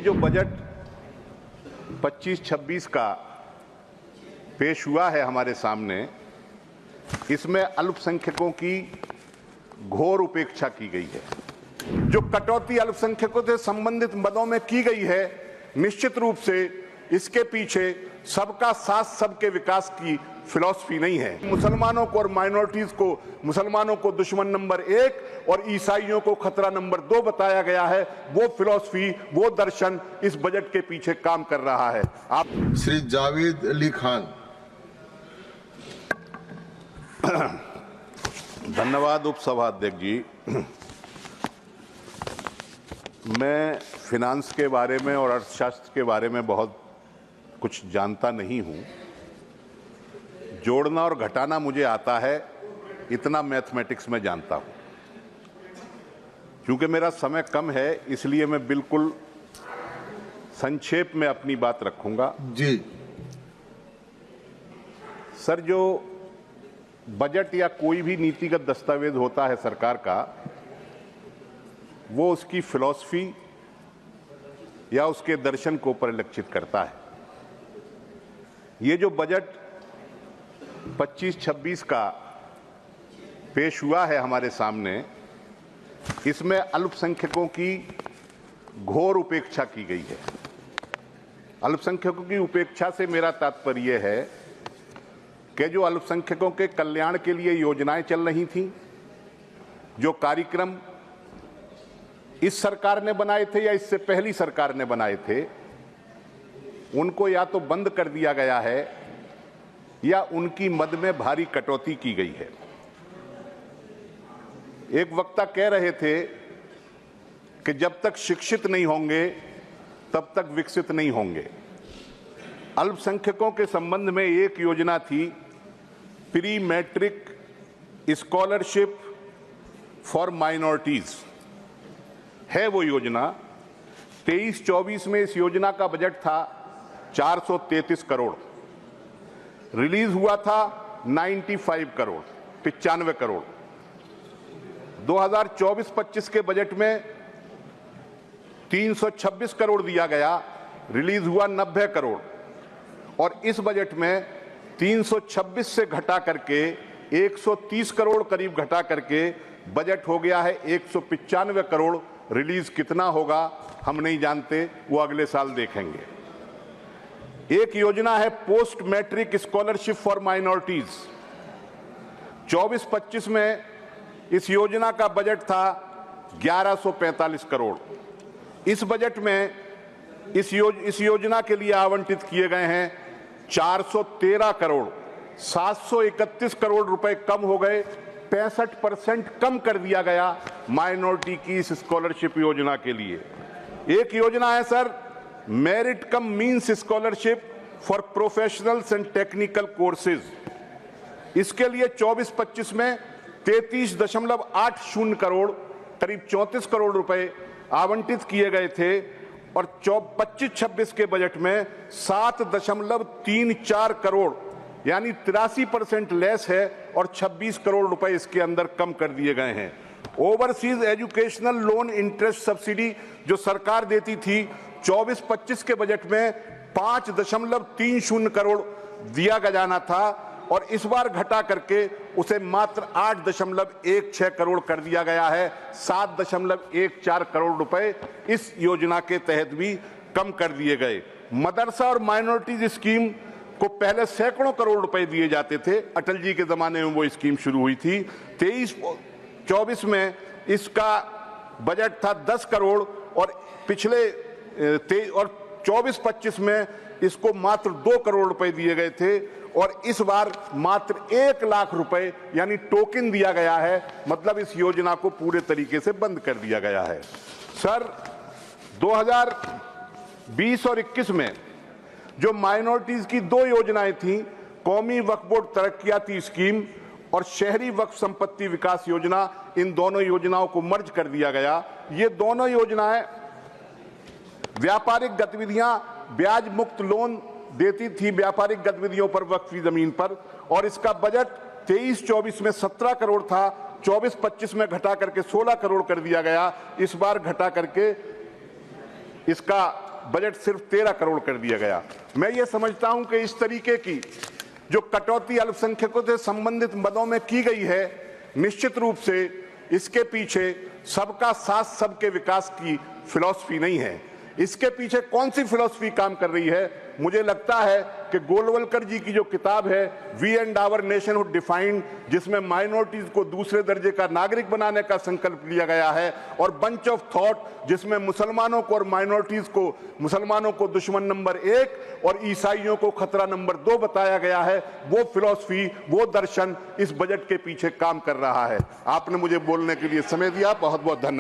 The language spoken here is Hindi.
जो बजट 25-26 का पेश हुआ है हमारे सामने, इसमें अल्पसंख्यकों की घोर उपेक्षा की गई है। जो कटौती अल्पसंख्यकों से संबंधित मदों में की गई है, निश्चित रूप से इसके पीछे सबका साथ सबके विकास की फिलॉसफी नहीं है। मुसलमानों को और माइनॉरिटीज को, मुसलमानों को दुश्मन नंबर 1 और ईसाइयों को खतरा नंबर 2 बताया गया है। वो फिलॉसफी, वो दर्शन इस बजट के पीछे काम कर रहा है। आप श्री जावेद अली खान। धन्यवाद उपसभाध्यक्ष जी। मैं फिनांस के बारे में और अर्थशास्त्र के बारे में बहुत कुछ जानता नहीं हूं। जोड़ना और घटाना मुझे आता है, इतना मैथमेटिक्स में जानता हूं। क्योंकि मेरा समय कम है, इसलिए मैं बिल्कुल संक्षेप में अपनी बात रखूंगा। जी सर, जो बजट या कोई भी नीतिगत दस्तावेज होता है सरकार का, वो उसकी फिलॉसफी या उसके दर्शन को परिलक्षित करता है। ये जो बजट 25-26 का पेश हुआ है हमारे सामने, इसमें अल्पसंख्यकों की घोर उपेक्षा की गई है। अल्पसंख्यकों की उपेक्षा से मेरा तात्पर्य है कि जो अल्पसंख्यकों के कल्याण के लिए योजनाएं चल रही थीं, जो कार्यक्रम इस सरकार ने बनाए थे या इससे पहली सरकार ने बनाए थे, उनको या तो बंद कर दिया गया है या उनकी मद में भारी कटौती की गई है। एक वक्ता कह रहे थे कि जब तक शिक्षित नहीं होंगे तब तक विकसित नहीं होंगे। अल्पसंख्यकों के संबंध में एक योजना थी, pre matric scholarship for minorities है वो योजना। 23-24 में इस योजना का बजट था 433 करोड़, रिलीज हुआ था 95 करोड़, 95 करोड़। 2024-25 के बजट में 326 करोड़ दिया गया, रिलीज हुआ 90 करोड़। और इस बजट में 326 से घटा करके 130 करोड़ करीब घटा करके बजट हो गया है 195 करोड़। रिलीज कितना होगा हम नहीं जानते, वो अगले साल देखेंगे। एक योजना है post matric scholarship for minorities. 24-25 में इस योजना का बजट था 1145 करोड़। इस बजट में इस योजना के लिए आवंटित किए गए हैं 413 करोड़। 731 करोड़ रुपए कम हो गए, 65% कम कर दिया गया माइनॉरिटी की इस स्कॉलरशिप योजना के लिए। एक योजना है sir, merit come means scholarship for professionals and technical courses. इसके लिए 24-25 में 33.80 करोड़, करीब 34 करोड़ रुपए आवंटित किए गए थे। और 25-26 के बजट में 7.34 करोड़, यानी 83% लेस है और 26 करोड़ रुपए इसके अंदर कम कर दिए गए हैं। Overseas educational loan interest subsidy जो सरकार देती थी, 24-25 के बजट में 5.30 करोड़ दिया जाना था और इस बार घटा करके उसे मात्र 8.16 करोड़ कर दिया गया है। 7.14 करोड़ रुपए इस योजना के तहत भी कम कर दिए गए। मदरसा और माइनॉरिटीज स्कीम को पहले सैकड़ों करोड़ रुपए दिए जाते थे, अटल जी के जमाने में वो स्कीम शुरू हुई थी। 23-24 में इसका बजट था 10 करोड़ और पिछले 24-25 में इसको मात्र 2 करोड़ रुपए दिए गए थे और इस बार मात्र 1 लाख रुपए यानी टोकन दिया गया है। मतलब इस योजना को पूरे तरीके से बंद कर दिया गया है। सर, 2020 और 21 में जो माइनॉरिटीज की 2 योजनाएं थीं, कौमी वक्फ बोर्ड तरक्कियाती स्कीम और शहरी वक्फ संपत्ति विकास योजना, इन दोनों योजनाओं को मर्ज कर दिया गया। ये दोनों योजनाएं व्यापारिक गतिविधियां, ब्याज मुक्त लोन देती थी व्यापारिक गतिविधियों पर वक्फी जमीन पर, और इसका बजट 23-24 में 17 करोड़ था, 24-25 में घटा करके 16 करोड़ कर दिया गया। इस बार घटा करके इसका बजट सिर्फ 13 करोड़ कर दिया गया। मैं ये समझता हूं कि इस तरीके की जो कटौती अल्पसंख्यकों से संबंधित मदों में की गई है, निश्चित रूप से इसके पीछे सबका साथ सबके विकास की फिलॉसफी नहीं है। इसके पीछे कौन सी फिलॉसफी काम कर रही है? मुझे लगता है कि गोलवलकर जी की जो किताब है we and our nationhood defined, जिसमें माइनॉरिटीज को दूसरे दर्जे का नागरिक बनाने का संकल्प लिया गया है, और बंच ऑफ थॉट जिसमें मुसलमानों को और माइनॉरिटीज को, मुसलमानों को दुश्मन नंबर 1 और ईसाइयों को खतरा नंबर 2 बताया गया है, वो फिलॉसफी, वो दर्शन इस बजट के पीछे काम कर रहा है। आपने मुझे बोलने के लिए समय दिया, बहुत बहुत धन्यवाद।